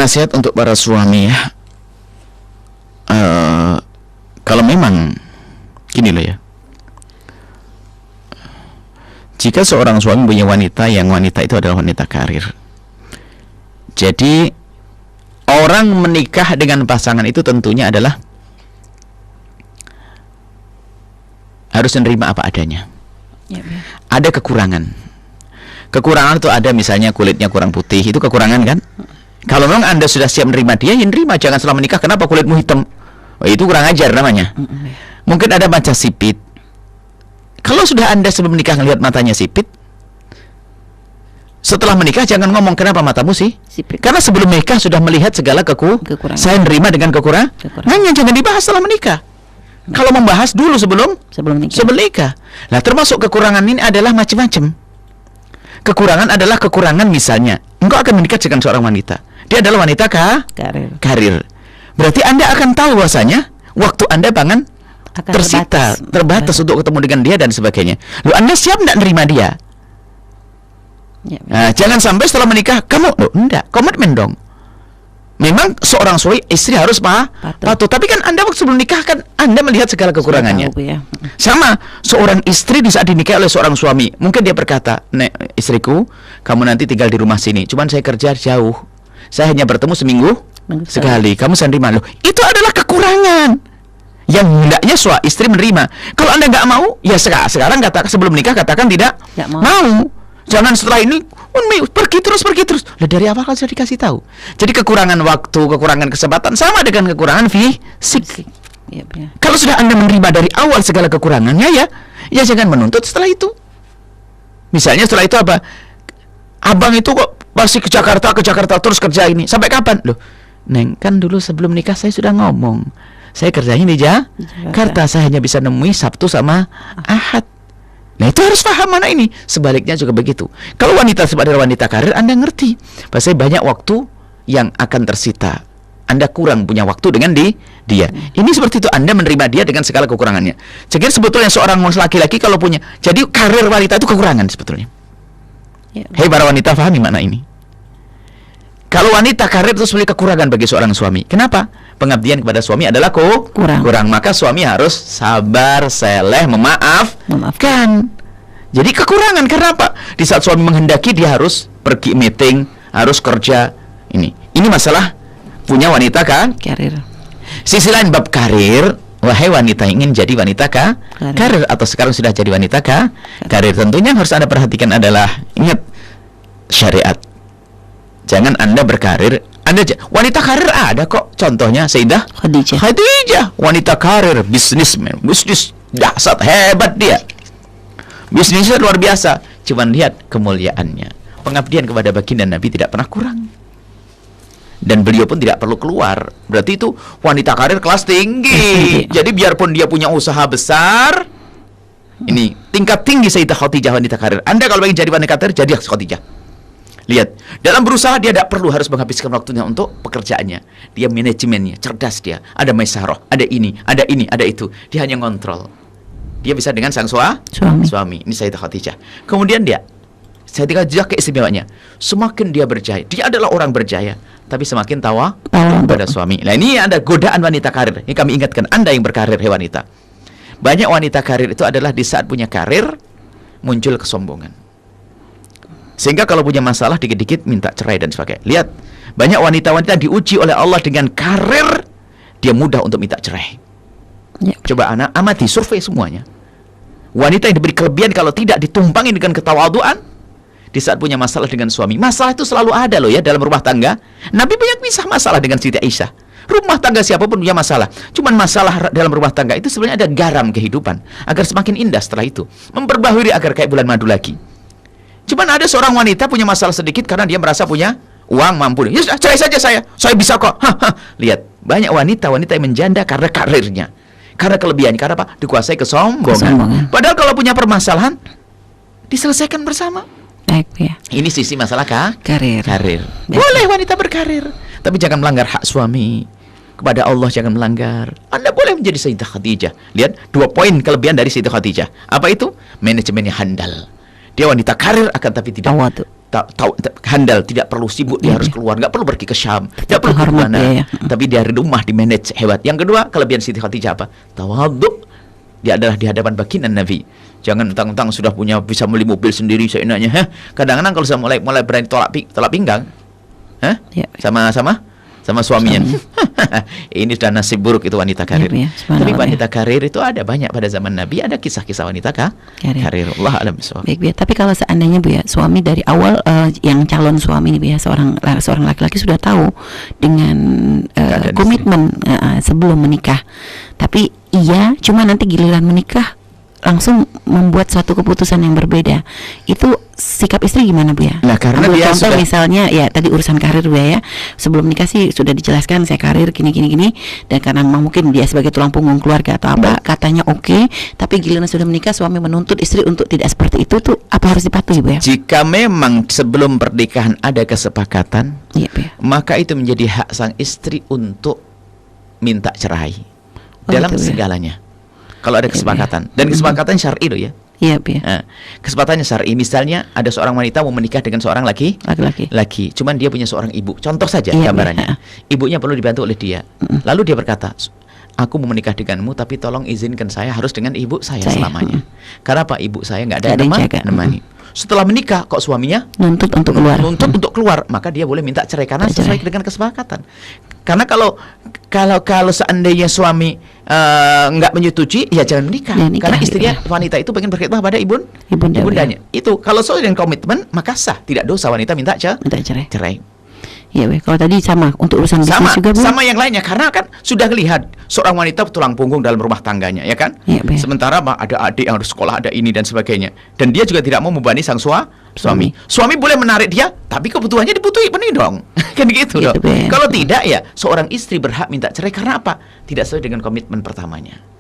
nasihat untuk para suami ya. Kalau memang gini loh ya, jika seorang suami punya wanita yang wanita itu adalah wanita karir, jadi orang menikah dengan pasangan itu tentunya adalah harus menerima apa adanya. Ada kekurangan. Kekurangan itu ada, misalnya kulitnya kurang putih, itu kekurangan kan? Kalau memang Anda sudah siap menerima dia, ya menerima. Jangan setelah menikah, kenapa kulitmu hitam? Oh, itu kurang ajar namanya. Mungkin ada mata sipit. Kalau sudah Anda sebelum menikah ngelihat matanya sipit, setelah menikah jangan ngomong kenapa matamu sih sipit. Karena sebelum menikah sudah melihat segala kekurangan. Saya menerima dengan kekurangan. Jangan dibahas setelah menikah. Kalau membahas dulu sebelum nikah. Nah, termasuk kekurangan ini adalah macam-macam. Kekurangan adalah kekurangan, misalnya engkau akan menikah dengan seorang wanita, dia adalah wanita karir. Berarti Anda akan tahu bahwasanya waktu Anda akan terbatas untuk ketemu dengan dia dan sebagainya. Loh, Anda siap tidak menerima dia? Nah, jangan sampai setelah menikah kamu enggak, komitmen dong. Memang seorang suami istri harus patuh. Tapi kan Anda waktu sebelum nikah kan Anda melihat segala kekurangannya. Sama seorang istri di saat dinikahi oleh seorang suami, mungkin dia berkata, "Nek, istriku, kamu nanti tinggal di rumah sini. Cuman saya kerja jauh. Saya hanya bertemu seminggu sekali. Kamu sendiri malu." Itu adalah kekurangan yang hendaknya istri menerima. Kalau Anda nggak mau, ya sekarang katakan, sebelum nikah katakan tidak mau. Jangan setelah ini pergi terus. Lah, dari awal kan sudah dikasih tahu. Jadi kekurangan waktu, kekurangan kesempatan sama dengan kekurangan fisik. Kalau sudah Anda menerima dari awal segala kekurangannya, ya jangan menuntut setelah itu. Misalnya setelah itu apa? Abang itu kok masih ke Jakarta terus kerja ini. Sampai kapan? Loh, Neng, kan dulu sebelum nikah saya sudah ngomong, saya kerjanya di Jakarta, saya hanya bisa nemui Sabtu sama Ahad. Nah, itu harus paham mana ini. Sebaliknya juga begitu. Kalau wanita sebagai wanita karir, Anda ngerti bahwa banyak waktu yang akan tersita. Anda kurang punya waktu dengan dia. Ini seperti itu, Anda menerima dia dengan segala kekurangannya. Jadi sebetulnya seorang laki-laki kalau punya, jadi karir wanita itu kekurangan sebetulnya. Hei para wanita, pahami makna ini. Kalau wanita karir itu sebenarnya kekurangan bagi seorang suami. Kenapa? Pengabdian kepada suami adalah kurang. Maka suami harus sabar, seleh, memaafkan. Jadi kekurangan karena apa? Di saat suami menghendaki, dia harus pergi meeting, harus kerja. Ini masalah punya wanita karir. Sisi lain bab karir, wahai wanita ingin jadi wanita karir atau sekarang sudah jadi wanita karir, tentunya yang harus Anda perhatikan adalah, ingat syariat. Jangan Anda berkarir, wanita karir ada kok. Contohnya Sayyidah Khadijah, wanita karir, bisnis dahsyat, hebat dia. Bisnisnya luar biasa. Cuman lihat kemuliaannya. Pengabdian kepada baginda Nabi tidak pernah kurang. Dan beliau pun tidak perlu keluar. Berarti itu wanita karir kelas tinggi. Jadi biarpun dia punya usaha besar, ini tingkat tinggi Sayyidah Khadijah, wanita karir. Anda kalau ingin jadi wanita karir, jadi Khadijah. Lihat, dalam berusaha dia tidak perlu harus menghabiskan waktunya untuk pekerjaannya. Dia manajemennya, cerdas dia. Ada maisaroh, ada ini, ada itu. Dia hanya ngontrol. Dia bisa dengan sang suami. Ini Sayyidah Khadijah. Kemudian Sayyidah Khadijah keistimewaannya, semakin dia berjaya, dia adalah orang berjaya, tapi semakin tawa kepada suami. Nah, ini ada godaan wanita karir. Ini kami ingatkan Anda yang berkarir, hei wanita. Banyak wanita karir itu adalah di saat punya karir muncul kesombongan. Sehingga kalau punya masalah dikit-dikit minta cerai dan sebagainya. Lihat, banyak wanita-wanita diuji oleh Allah dengan karir, dia mudah untuk minta cerai. Coba anak amati, survei semuanya. Wanita yang diberi kelebihan kalau tidak ditumpangi dengan ketawaduan, di saat punya masalah dengan suami. Masalah itu selalu ada loh ya dalam rumah tangga. Nabi banyak kisah masalah dengan Siti Aisyah. Rumah tangga siapapun punya masalah. Cuman masalah dalam rumah tangga itu sebenarnya ada garam kehidupan agar semakin indah setelah itu. Memperbaharui agar kayak bulan madu lagi. Cuman ada seorang wanita punya masalah sedikit karena dia merasa punya uang, mampu. Ya, cerai saja saya bisa kok. Lihat, banyak wanita yang menjanda karena karirnya, karena kelebihannya, karena apa? Dikuasai kesombongan. Padahal kalau punya permasalahan diselesaikan bersama. Ini sisi masalah karir. Boleh wanita berkarir, tapi jangan melanggar hak suami. Kepada Allah jangan melanggar. Anda boleh menjadi Sayyidah Khadijah. Lihat 2 poin kelebihan dari Sayyidah Khadijah. Apa itu? Manajemennya handal. Dia wanita karir akan tapi tidak handal, tidak perlu sibuk, dia harus keluar, nggak perlu pergi ke Syam, nggak perlu ke mana, tapi dari rumah di manage hebat. Yang kedua, kelebihan Siti Khadijah apa? Tawadhu. Dia adalah di hadapan baginda Nabi. Jangan mentang-mentang sudah bisa beli mobil sendiri seenaknya. Kadang-kadang kalau sudah mulai berani tolak pinggang, sama suaminya. Ini sudah nasib buruk itu wanita karir. Tapi wanita karir itu ada banyak pada zaman Nabi, ada kisah-kisah wanita karir. Allah alam bisawab. Baik, Bu ya. Tapi kalau seandainya, Bu ya, suami dari awal yang calon suami ini, Bu ya, seorang laki-laki sudah tahu dengan komitmen sebelum menikah. Tapi cuma nanti giliran menikah langsung membuat suatu keputusan yang berbeda. Itu sikap istri gimana, Bu ya? Nah, karena dia contoh misalnya ya tadi urusan karir, Bu ya. Sebelum nikah sih sudah dijelaskan saya karir gini dan karena mungkin dia sebagai tulang punggung keluarga atau apa, katanya oke, tapi giliran sudah menikah suami menuntut istri untuk tidak seperti itu tuh apa harus dipatuhi, Bu ya? Jika memang sebelum pernikahan ada kesepakatan, Bu ya, maka itu menjadi hak sang istri untuk minta cerai dalam gitu, segalanya. Kalau ada kesepakatan dan kesepakatan syar'i loh ya. Iya, Bu. Nah, kesempatannya syar'i. Misalnya ada seorang wanita mau menikah dengan seorang laki-laki. Cuman dia punya seorang ibu. Contoh saja gambarannya. Ibunya perlu dibantu oleh dia. Lalu dia berkata, aku mau menikah denganmu, tapi tolong izinkan saya harus dengan ibu saya selamanya. Karena apa? Ibu saya nggak ada nemani. Setelah menikah kok suaminya nuntut untuk keluar. Maka dia boleh minta cerai karena sesuai dengan kesepakatan. Karena kalau seandainya suami nggak menyetujui, ya jangan menikah. Karena istrinya wanita itu pengen berkhidmat pada ibundanya. Itu kalau sesuai dengan komitmen maka sah, tidak dosa wanita minta cerai. Iya, kalau tadi sama untuk urusan bisnis juga, Bu. Sama yang lainnya, karena kan sudah lihat seorang wanita tulang punggung dalam rumah tangganya, ya kan? Ya, sementara ada adik yang harus sekolah, ada ini dan sebagainya. Dan dia juga tidak mau membebani sang suami. Suami boleh menarik dia, tapi kebutuhannya dipenuhi dong. Kan gitu dong. Kalau tidak ya, seorang istri berhak minta cerai karena apa? Tidak sesuai dengan komitmen pertamanya.